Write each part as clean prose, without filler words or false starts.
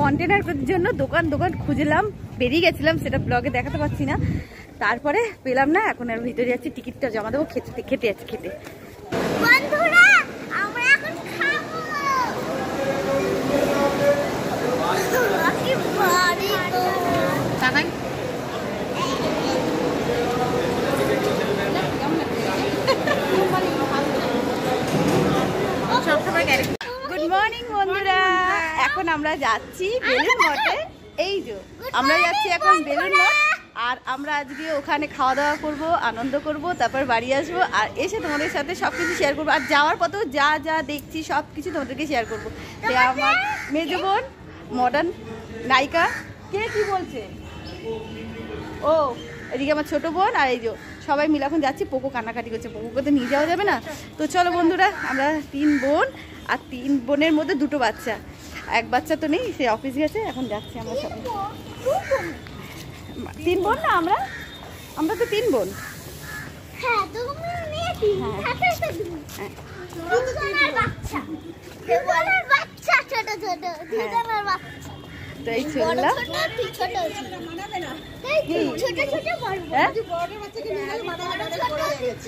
Container জন্য দোকান দোকান খুঁজলাম, বেরিয়ে গেছিলাম, সেটা ব্লগে দেখাতে পারছি না। তারপরে পেলাম না, এখন আর ভিতরে যাচ্ছি, টিকিটটা জমা দেবো, খেতে যাচ্ছি খেতে। বন্ধুরা আমরা এখন খাবো। কি ভারী গো। তাকাই গুড মর্নিং বন্ধুরা, এখন আমরা যাচ্ছি বেলুন মঠে। এই যে আমরা যাচ্ছি এখন বেলুন মঠ, আর আমরা আজকে ওখানে খাওয়া দাওয়া করব, আনন্দ করব, তারপর বাড়ি আসবো, আর এসে তোমাদের সাথে সব কিছু শেয়ার করবো। আর যাওয়ার পথেও যা যা দেখছি সব কিছু তোমাদেরকে শেয়ার করবো। আমার মেজো বোন মডার্ন নায়িকা, কে কি বলছে, ও এদিকে আমার ছোট বোন, আর এই যে সবাই মিলে এখন যাচ্ছি। পোকো কান্নাকাটি করছে, পোকোকে তো নিয়ে যাওয়া যাবে না। তো চলো বন্ধুরা, আমরা 3 বোন, আর 3 বোনের মধ্যে 2টো বাচ্চা, এক বাচ্চা তো নেই, সে অফিস গেছে। এখন যাচ্ছি আমরা সবাই, 3 বোন না, আমরা তো 3 বোন। হ্যাঁ তুমি নিয়ে কি বাচ্চা ছোট ছোট দুজনের বাচ্চা। তো এই চললাম,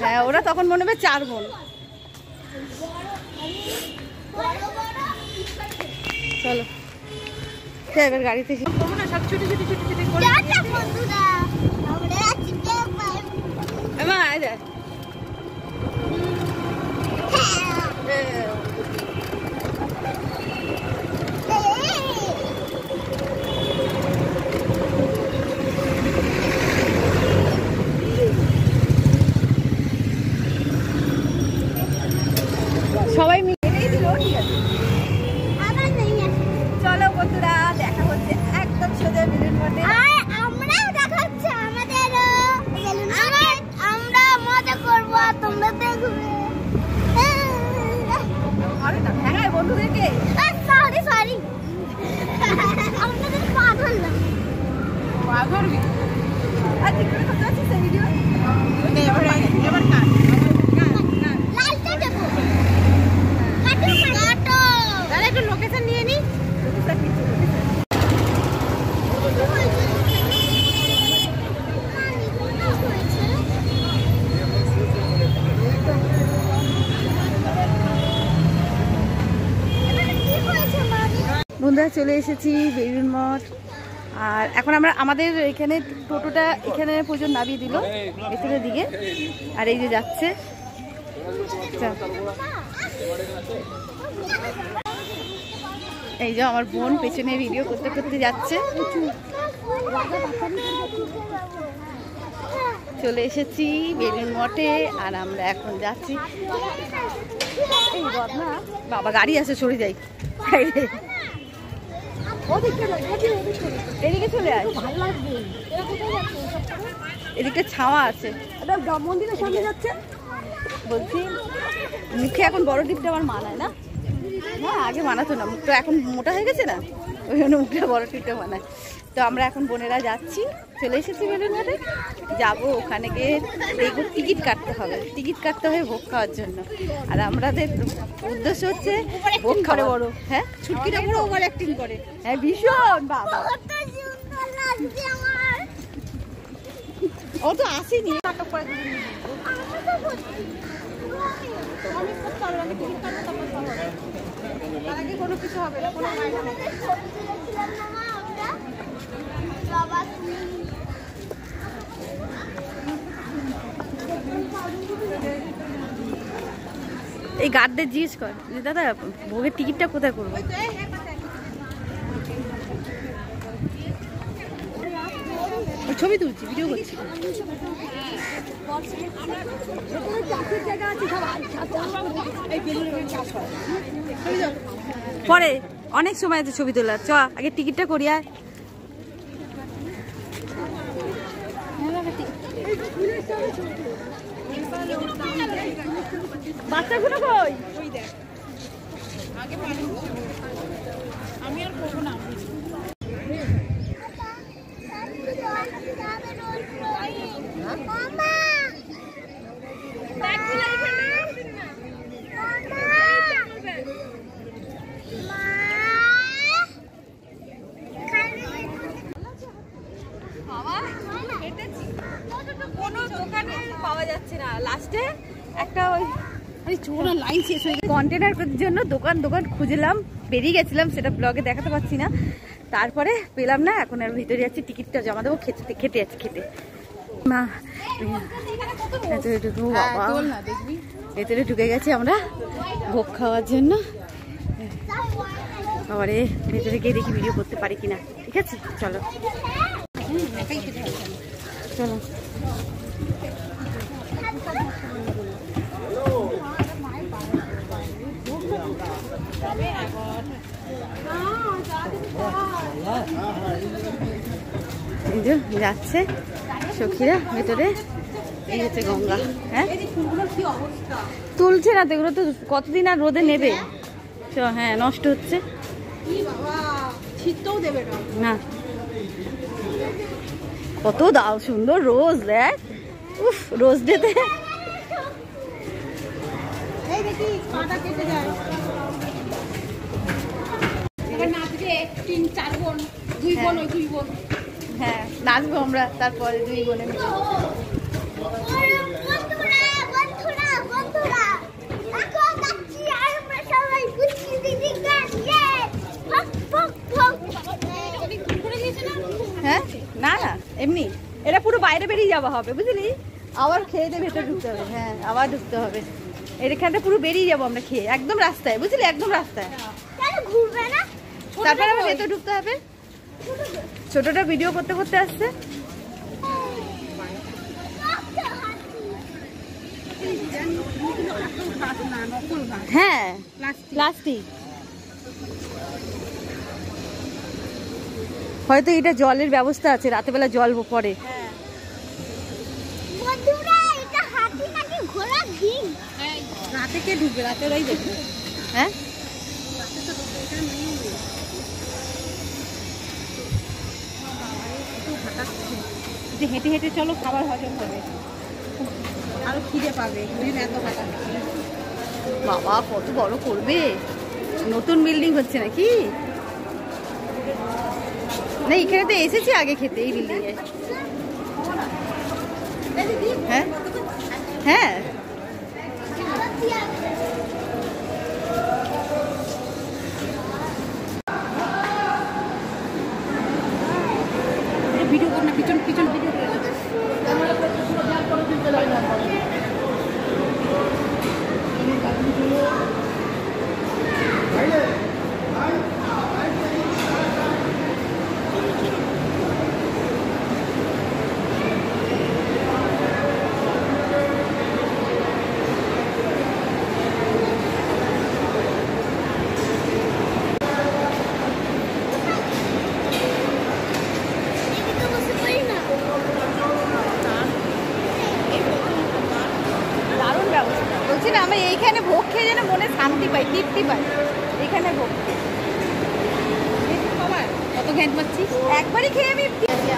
হ্যাঁ ওরা তখন মনে হবে 4 বোন। চলো এবার গাড়িতে সব ছুটি ছুটি ছুটি ছুটি করে সবাই মিলে দিল। ঠিক আছে চলো বন্ধুরা, দেখা হচ্ছে একদম সোজা বেলুন মঠে। আমরাও দেখাচ্ছে আমাদেরও, আমরা মজা করবো, তোমরা দেখবে। আরে না হ্যাঁ বন্ধুদেরকে সরি সরি আমাদের পা ধরলাম। পা ধরবি আর ঠিক করে কথা আছে সেই ভিডিও এবার কাট লালটা দেব, কাটো কাটো। তাহলে একটু লোকেশন নিয়ে নি। বন্ধুরা চলে এসেছি বেলুন মঠ, আর এখন আমরা আমাদের এখানে টোটোটা এখানে পর্যন্ত নামিয়ে দিল ভেতরের দিকে, আর এই যে যাচ্ছে। এই যে আমার বোন পেছনে ভিডিও করতে করতে যাচ্ছে। চলে এসেছি বেলুন মঠে, আর আমরা এখন যাচ্ছি। এই বদনা বাবা, গাড়ি আছে, সরে যাই। এদিকে চলে আয়, এদিকে ছাওয়া আছে। মন্দিরের সামনে যাচ্ছে বলছি, মুখে এখন বড় টিপটা আমার মানায় না। হ্যাঁ আগে মানাতো না, মুখটা এখন মোটা হয়ে গেছে না, ওই জন্য মুখটা বড় টিপটা মানায়। তো আমরা এখন বোনেরা যাচ্ছি, চলে এসেছি বেলুন মঠে, যাবো ওখানে গিয়ে দেখবো। টিকিট কাটতে হবে ভোগ খাওয়ার জন্য। আর আমাদের উদ্দেশ্য হচ্ছে ভোগ খাওয়া। বড় হ্যাঁ ছুটকিটা পুরো ওভার অ্যাক্টিং করে, হ্যাঁ ভীষণ বাবা। ও তো আসেনি, নাটক করে কোনো কিছু হবে না, কোনো এই গার্ডদের জিজ্ঞেস কর যে দাদা ভোগের টিকিটটা কোথায় করবো। ছবি তুলছি, ভিডিও করছি। পরে অনেক সময় আছে ছবি তোলার, চ আগে টিকিটটা করি। আর বাচ্চাগুলো কই? আমি আর করবো না। পাওয়া যাচ্ছে না, লাস্টে একটা ওই লাইন শেষ হয়ে গেছে। কন্টেনার জন্য দোকান দোকান খুঁজলাম, বেরিয়ে গেছিলাম, সেটা ব্লগে দেখাতে পারছি না। তারপরে পেলাম না, এখন আর ভিতরে যাচ্ছি, টিকিটটা জমা দেবো, খেতে যাচ্ছি খেতে। মা ভেতরে ঢুকে গেছি আমরা ভোগ খাওয়ার জন্য। আবারে ভেতরে গিয়ে দেখি ভিডিও করতে পারি কিনা। ঠিক আছে, চলো চলো। যাচ্ছে সখীরা ভেতরে, এই হচ্ছে গঙ্গা। হ্যাঁ তুলছে না তো, এগুলো তো কতদিন আর রোদে নেবে। হ্যাঁ নষ্ট হচ্ছে না। কত দাও সুন্দর রোজ, দেখ উফ রোজ ডেতে হ্যাঁ নাচবো আমরা, তারপরে 2 বোনে মিলে। হ্যাঁ না না এমনি এটা পুরো বাইরে বেরিয়ে যাওয়া হবে বুঝলি, আবার খেয়ে দিয়ে ভেতরে ঢুকতে হবে। হ্যাঁ আবার ঢুকতে হবে, এখানটা পুরো বেরিয়ে যাবো আমরা খেয়ে, একদম রাস্তায় বুঝলি, একদম রাস্তায়। তারপরে আবার ভেতরে ঢুকতে হবে। ছোটটা ভিডিও করতে করতে আসছে। হ্যাঁ প্লাস্টিক, হয়তো এটা জলের ব্যবস্থা আছে, রাতেবেলা জল পড়ে। রাতে কে ঢুকবে, রাতে ওরাই দেখবে। হ্যাঁ হেঁটে হেঁটে চলো, খাবার হজম হবে, আরো খিদে পাবে। এত হাঁটা, বাবা কত বড় করবে, নতুন বিল্ডিং হচ্ছে নাকি? না এখানে তো এসেছি আগে খেতে, এই বিল্ডিং এ। হ্যাঁ হ্যাঁ ভিডিও কর না, পিছন পিছন ভিডিও করে। আমি এইখানে ভোগ খেয়ে যেন মনে শান্তি পাই, তৃপ্তি পাই। এখানে ভোগ কত ঘ্যাট পাচ্ছি, একবারই খেয়ে আমি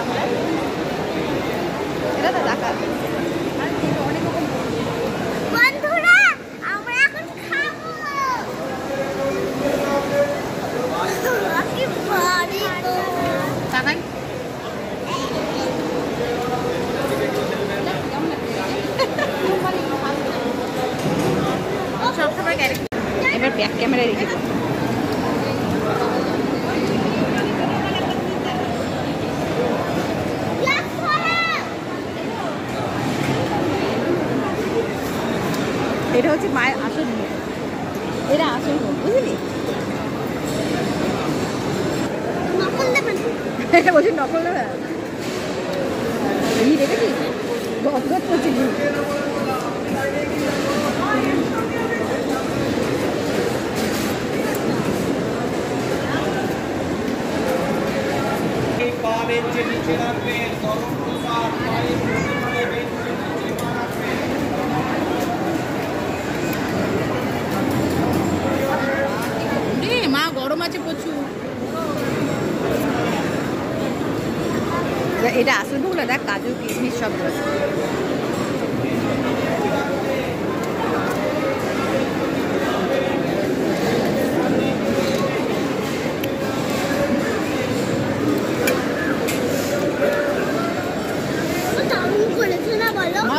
আমরা এটা তো দেখা অনেক রকম। বন্ধুরা আমরা এখন খাবো, তাকাই এবার ব্যাক ক্যামেরায় রেখে দেবো। এটা হচ্ছে মায়ের আসল মুখ, এটা আসল মুখ বুঝলি, এটা বলছি নকল দেবে। এই দেখেছিস গদগদ করছি। মা গরম আছে প্রচুর। এটা আসল ভোগ না, দেখ কাজু কিশমিশ সব রয়েছে। মা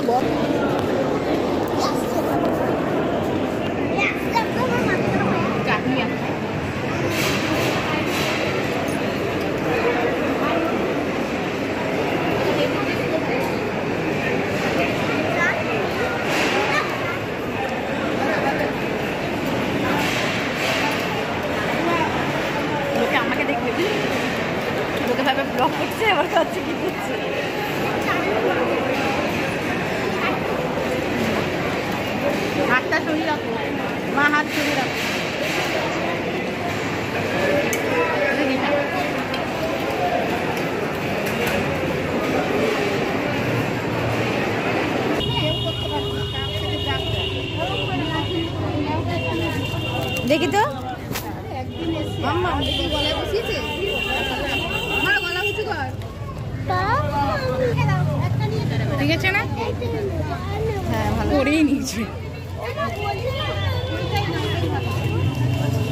একটা ব্লগ করছে, এবার খাচ্ছে কি করছে। হাতটা সরিয়ে রাখো মা, হাত সরিয়ে রাখো। দেখি তো ঠিক আছে না? হ্যাঁ ভালো করেই নিয়েছে।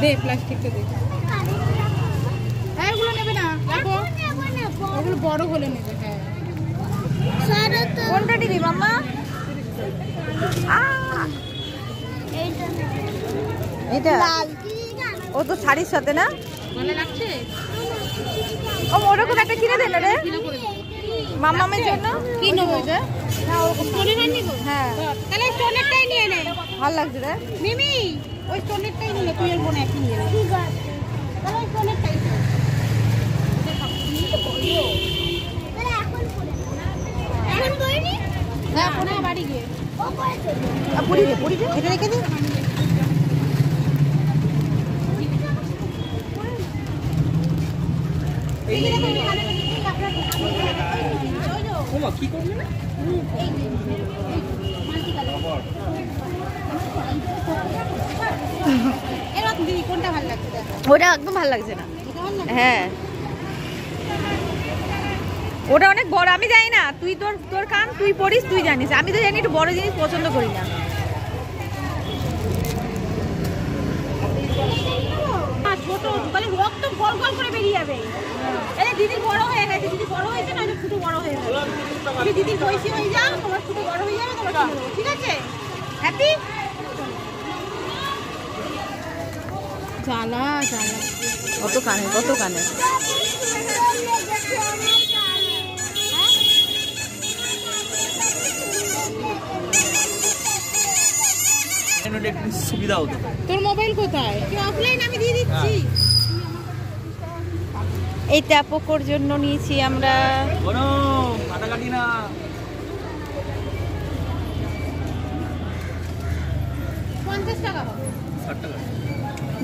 দে প্লাস্টিকটা দে। হ্যাঁ এগুলো নেবে না, দেখো ওগুলো বড় হলে নেবে। হ্যাঁ কোনটা দিবি মাম্মা? এটা ও তো শাড়ির সাথে না ভালো লাগছে। ও ওরকম একটা কিনে দে না রে মাম্মামের জন্য। কি নেবো? হ্যাঁ তাহলে স্টোনেরটাই নিয়ে নে, ভালো লাগছে রে মিমি। ওই স্টোনেরটাই নিয়ে তুই আর বোন একই নিয়ে নে। ঠিক আছে তাহলে ওই স্টোনেরটাই এখন করিনি। হ্যাঁ ফোনে বাড়ি গিয়ে পুরি দে, পুরি দে, এটা রেখে দে। কি করবে না কোনটা ভালো লাগছে? ওটা একদম ভালো লাগছে না। হ্যাঁ ওটা অনেক বড়, আমি জানি না। তুই তোর কান তুই পড়িস, তুই জানিস। আমি তো জানি একটু বড় জিনিস পছন্দ করি না। ছোট মানে রক্ত গোল গোল করে বেরিয়ে যাবে। এই দিদি বড় হয়ে গেছে, দিদি বড় হয়েছে না, ছোট বড় হয়ে গেছে। তুমি দিদির বয়সী হয়ে যাও, তোমার ছোট বড় হয়ে যাবে, তোমার ঠিক আছে? হ্যাপি জ্বালা জ্বালা কত কানে, কত কানে। সুবিধা হতো। তোর মোবাইল কোথায়? অফলাইন আমি দিয়ে দিচ্ছি। এইটা পোকোর জন্য নিয়েছি আমরা। কাটাকাটি না 50 টাকা,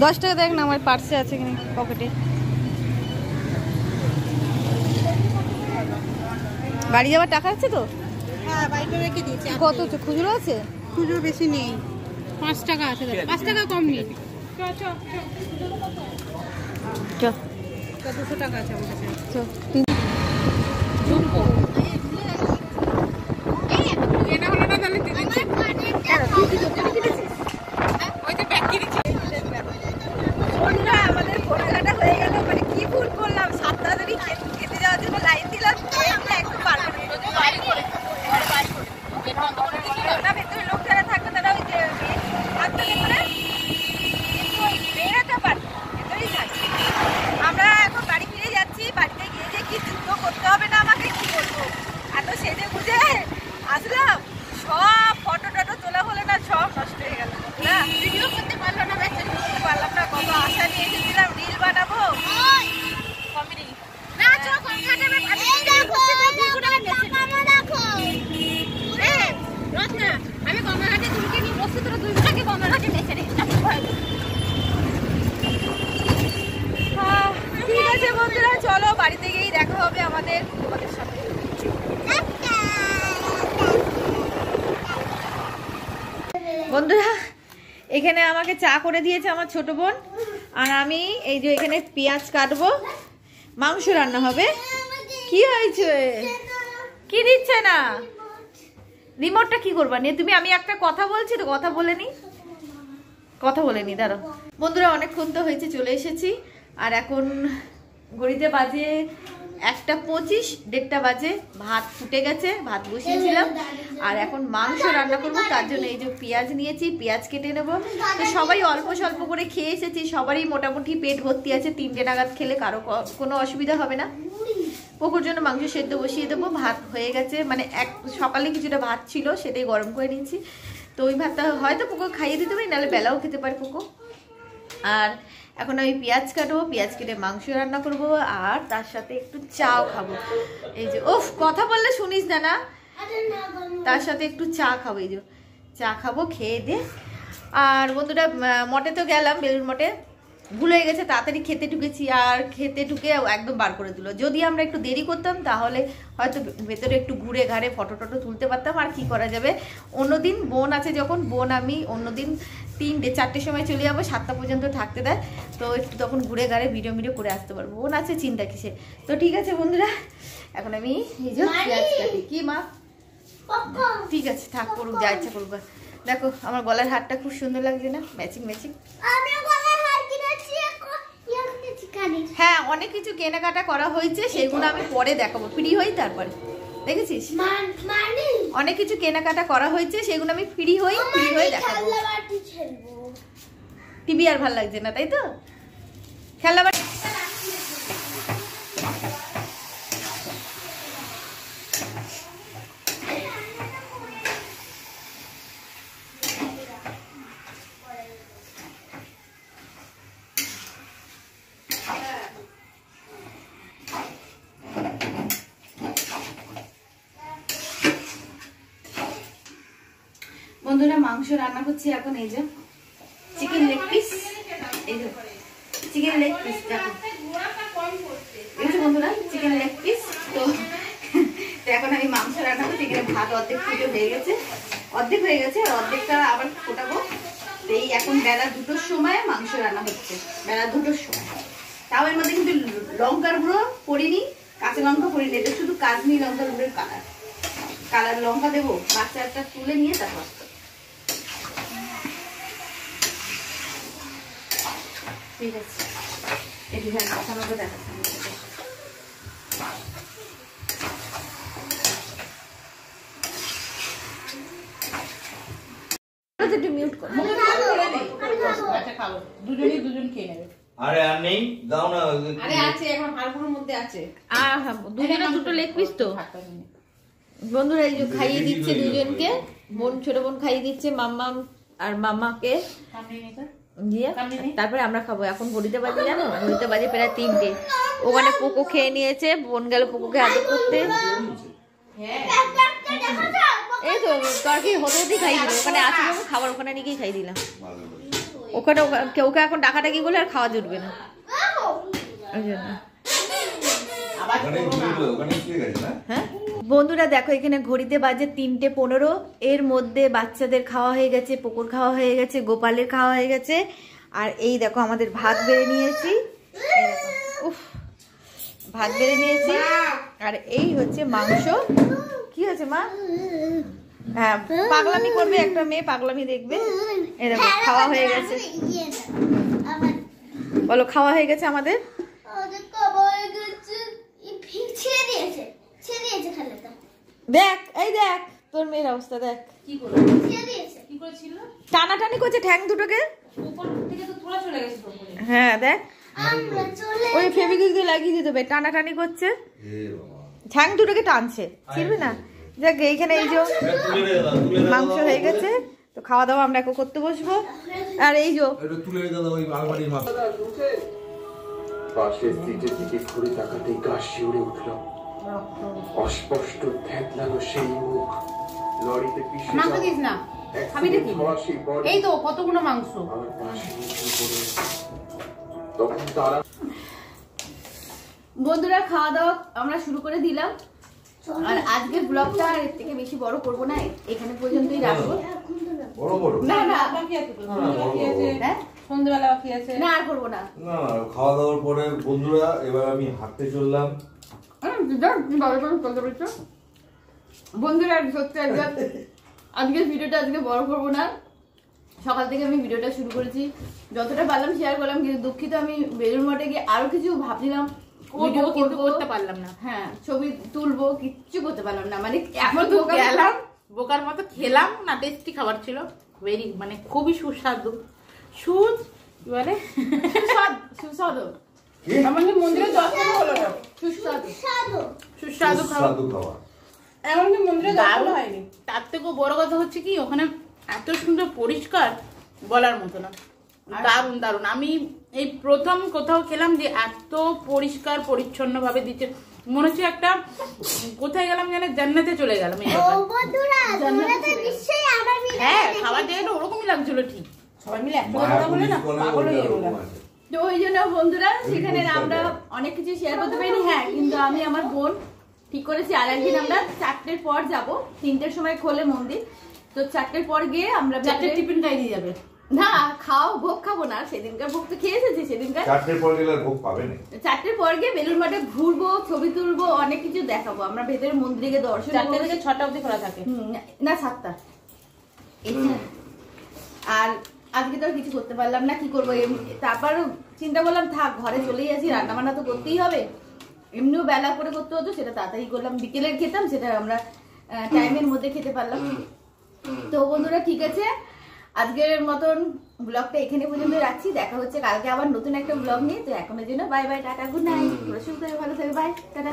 10 টাকা দেখ না আমার পার্সে আছে কিনা, পকেটে। বাড়ি যাওয়ার টাকা আছে তো? হ্যাঁ বাড়িতে রেখে দিয়েছি। কত খুচরো আছে? খুচরো বেশি নেই, 5 টাকা আছে। 5 টাকা কম নেই। চ 200 টাকা আছে আমার কাছে। আমাদের ঘোরাঘাটা হয়ে গেল, মানে কি ভুল করলাম। 7 তাড়াতাড়ি খেতে যাওয়ার জন্য লাইন দিলাম, একটু না ভেতরে লোক যারা থাকবে তারা ওই যে বেরোতে পারবে, ভেতরেই থাকবে। আমরা এখন বাড়ি ফিরে যাচ্ছি। বাড়িতে গিয়ে যে কি যুদ্ধ করতে হবে না আমাকে, কি বলবো। এত সেজে বুঝে আসলাম, সব ফটো টটো তোলা হলো না, সব নষ্ট হয়ে গেল। না ভিডিও করতে পারলো না, ব্যাচ করতে পারলাম না। কত আশা নিয়ে এসেছিলাম রিল বানাবো, কমেডি না। চো কমঘাটে আমি গঙ্গাঘাটে তুলকে নিয়ে বসছি, তোরা 2 ঘন্টাকে গঙ্গাঘাটে নেচে রে। ঠিক আছে বন্ধুরা, চলো বাড়িতে গিয়েই দেখা হবে আমাদের তোমাদের সাথে। বন্ধুরা এখানে আমাকে চা করে দিয়েছে আমার ছোট বোন, আর আমি এই যে এখানে পেঁয়াজ কাটবো, মাংস রান্না হবে। কি হয়েছে? কি দিচ্ছে না রিমোটটা? কি করবা নিয়ে তুমি? আমি একটা কথা বলছি তো, কথা বলে নি দাঁড়াও। বন্ধুরা অনেকক্ষণ তো হয়েছে, চলে এসেছি। আর এখন ঘড়িতে বাজে 1:25, 1:30 বাজে। ভাত ফুটে গেছে, ভাত বসিয়েছিলাম। আর এখন মাংস রান্না করব, তার জন্য এই যে পেঁয়াজ নিয়েছি, পেঁয়াজ কেটে নেব। তো সবাই অল্প স্বল্প করে খেয়ে এসেছি, সবারই মোটামুটি পেট ভর্তি আছে। 3টে নাগাদ খেলে কারো কোনো অসুবিধা হবে না। পোকোর জন্য মাংস সেদ্ধ বসিয়ে দেবো। ভাত হয়ে গেছে, মানে সকালে কিছুটা ভাত ছিল, সেটাই গরম করে নিয়েছি। তো ওই ভাতটা হয়তো পোকো খাইয়ে দিতে পারি, নাহলে বেলাও খেতে পারে পোকো। আর এখন আমি পেঁয়াজ কাটবো, পেঁয়াজ কেটে মাংস রান্না করব আর তার সাথে একটু চাও খাবো। এই যে ওফ, কথা বললে শুনিস না না, তার সাথে একটু চা খাবো। এই যে চা খাবো, খেয়ে দে। আর বন্ধুরা মঠে তো গেলাম, বেলুর মঠে, ভুল হয়ে গেছে, তাড়াতাড়ি খেতে ঢুকেছি আর খেতে ঢুকে একদম বার করে দিল। যদি আমরা একটু দেরি করতাম তাহলে হয়তো ভেতরে একটু ঘুরে ঘাড়ে ফটো টটো তুলতে পারতাম। আর কি করা যাবে, অন্যদিন বোন আছে যখন, বোন আমি অন্যদিন 3-4টের সময় চলে যাবো, 7টা পর্যন্ত থাকতে দেয়, তো একটু তখন ঘুরে ঘাড়ে ভিডিও করে আসতে পারবো। বোন আছে, চিন্তা কিসে। তো ঠিক আছে বন্ধুরা, এখন আমি এই যে পেঁয়াজ কাটি। কি মা? ঠিক আছে, থাক, করুক, যা ইচ্ছা করুক। দেখো আমার গলার হারটা খুব সুন্দর লাগছে না, ম্যাচিং ম্যাচিং। হ্যাঁ, অনেক কিছু কেনাকাটা করা হয়েছে, সেগুলো আমি পরে দেখাবো, ফ্রি হই তারপরে। দেখেছিস, অনেক কিছু কেনাকাটা করা হয়েছে, সেগুলো আমি ফ্রি হয়ে দেখাবো। টিভি আর ভাল লাগছে না, তাই তো? খেলা বন্ধুরা, মাংস রান্না করছি এখন। এই যে চিকেন লেগ পিস, এই যে চিকেন লেগ পিস, দেখো বন্ধুরা, চিকেন লেগ পিস। তো এখন আমি মাংস রান্না করছি। এখানে ভাত অর্ধেক ফুটে হয়ে গেছে, অর্ধেক হয়ে গেছে, আর অর্ধেকটা আবার ফোটাবো। এই এখন বেলা 2টোর সময় মাংস রান্না হচ্ছে, বেলা 2টোর সময়। তাও এর মধ্যে কিন্তু লঙ্কার গুঁড়ো করিনি, কাঁচা লঙ্কা করিনি, এটা শুধু কাশ্মীরি লঙ্কার গুঁড়োর কালার লঙ্কা দেবো। বাচ্চাটা তুলে নিয়ে তারপর ঠিক আছে, এটি দেখাচ্ছি। একটু মিউট কর, দুজন খেয়ে নেবে। আরে আর নেই, দাও না। আরে আছে, এখন হাড়গুলোর মধ্যে আছে। দুজনে 2টো লেগ পিস তো। বন্ধুরা এই যে খাইয়ে দিচ্ছে দুজনকে, বোন, ছোট বোন খাইয়ে দিচ্ছে মাম্মাম আর মামাকে দিয়ে, তারপরে আমরা খাবো। এখন ঘড়িতে বাজে, জানো, ঘড়িতে বাজে প্রায় 3টে। ওখানে পোকো খেয়ে নিয়েছে, বোন গেল পোকোকে আদর করতে। এই তো তরকি হতে হতেই খাই দিল, ওখানে আছে যখন খাবার ওখানে নিয়েই খাই দিলাম। ওখানে ওকে এখন ডাকাডাকি করলে আর খাওয়া জুটবে না, ওই জন্য। হ্যাঁ বন্ধুরা দেখো, এখানে ঘড়িতে বাজে 3:15। এর মধ্যে বাচ্চাদের খাওয়া হয়ে গেছে, পুকুর খাওয়া হয়ে গেছে, গোপালের খাওয়া হয়ে গেছে। আর এই দেখো আমাদের ভাত বেড়ে নিয়েছি, উফ, ভাত বেড়ে নিয়েছি। আর এই হচ্ছে মাংস। কি হয়েছে মা? হ্যাঁ, পাগলামি করবে একটা মেয়ে, পাগলামি দেখবে। এই দেখো খাওয়া হয়ে গেছে, বলো খাওয়া হয়ে গেছে আমাদের। দেখ, এই দেখ তোর মেয়ের অবস্থা দেখ, কি করেছিল? টানাটানি করছে ঠ্যাং দুটোকে। উপর থেকে তো তোলা চলে গেছে। হ্যাঁ দেখ, ওই ফেভিকুইক দিয়ে লাগিয়ে দিতে হবে, টানাটানি করছে, ঠ্যাং দুটোকে টানছে, ছিড়বে না। দেখ এইখানে এই যে মাংস হয়ে গেছে, তো খাওয়া দাওয়া আমরা এখন করতে বসবো। আর এই যে পাশের সিটে দিকে ঘুরে তাকাতেই গা শিউরে উঠল। অস্পষ্ট থ্যাতলানো সেই মুখ, লরিতে পিষে মাংস দিস না, খাবি নাকি? এই তো কতগুলো মাংস। আমার পাশে উঠে পড়ে। তখন তারা বন্ধুরা খাওয়া দাওয়া আমরা শুরু করে দিলাম। আর আজকের ব্লগটা এর থেকে বেশি বড় করবো না, এখানে পর্যন্তই রাখবো। না না বাকি আছে তো, সন্ধ্যাবেলা বাকি আছে না, আর করবো না। না খাওয়া দাওয়ার পরে বন্ধুরা এবার আমি হাঁটতে চললাম। বন্ধুরা সত্যি আজকের ভিডিওটা আজকে বড় করবো না, সকাল থেকে আমি ভিডিওটা শুরু করেছি, যতটা পারলাম শেয়ার করলাম। কিন্তু দুঃখিত, আমি বেলুড় মঠে গিয়ে আরো কিছু ভাবছিলাম, ভিডিও করতে পারলাম না। হ্যাঁ, ছবি তুলবো, কিচ্ছু করতে পারলাম না। মানে এখন তো গেলাম, বোকার মতো খেলাম না, টেস্টি খাবার ছিল, ভেরি মানে খুবই সুস্বাদু, বলে সুস্বাদু। এমনকি মন্দিরে দর্শন হলো না, সুস্বাদু খাওয়া। এমনকি মন্দিরে দর্শন হয়নি। তার থেকেও বড় কথা হচ্ছে কি, ওখানে এত সুন্দর পরিষ্কার, বলার মতো না, দারুণ দারুণ। আমি এই প্রথম কোথাও খেলাম যে এত পরিষ্কার পরিচ্ছন্ন ভাবে দিচ্ছে, মনে হচ্ছে একটা কোথায় গেলাম জানে, জান্নাতে চলে গেলাম এই ও ব্যাপারে। বন্ধুরা তোমরা তো নিশ্চয়ই আমার ভিডিও হ্যাঁ, খাবার জায়গাটা ওরকমই লাগছিল ঠিক। সবাই মিলে একটা কথা মায়াপুর বলে না ইস্কনে পাগল হয়ে ওরকম গেলাম। আছে। তো ওই জন্য বন্ধুরা সেখানে পরিষ্কার আমরা জায়গা। অনেক কিছু শেয়ার করতে পারিনি। হ্যাঁ, কিন্তু আমি আমার বোন ঠিক করেছি আর একদিন আমরা 4টের পর যাব, 3টের সময় খোলে মন্দির, তো 4টের পর গিয়ে আমরা চারটে টিফিন খাই দিয়ে যাবে। না খাও, ভোগ খাবো না, সেদিনকার ভোগ তো খেয়ে এসেছি সেদিনকার। 4টের পর গেলে আর ভোগ পাবে না। 4টের পর গিয়ে বেলুর মাঠে ঘুরবো, ছবি তুলবো, অনেক কিছু দেখাবো। আমরা ভেতরে মন্দিরে গিয়ে দর্শন 4টে করবো। থেকে 6টা অবধি খোলা থাকে। না 7টা। আর আজকে তো আর কিছু করতে পারলাম না, কি করবো। তারপর চিন্তা করলাম থাক ঘরে চলেই আসি, রান্না বান্না তো করতেই হবে। এমনিও বেলা করে করতে হতো, সেটা তাড়াতাড়ি করলাম। বিকেলের খেতাম, সেটা আমরা টাইমের মধ্যে খেতে পারলাম। তো বন্ধুরা ঠিক আছে, আজকের মতন ব্লগটা এখানে পর্যন্ত রাখছি। দেখা হচ্ছে কালকে আবার নতুন একটা ব্লগ নিয়ে। তো এখনের জন্য bye bye, tata, good night. ভালো থাকবে, বাই, টাটা।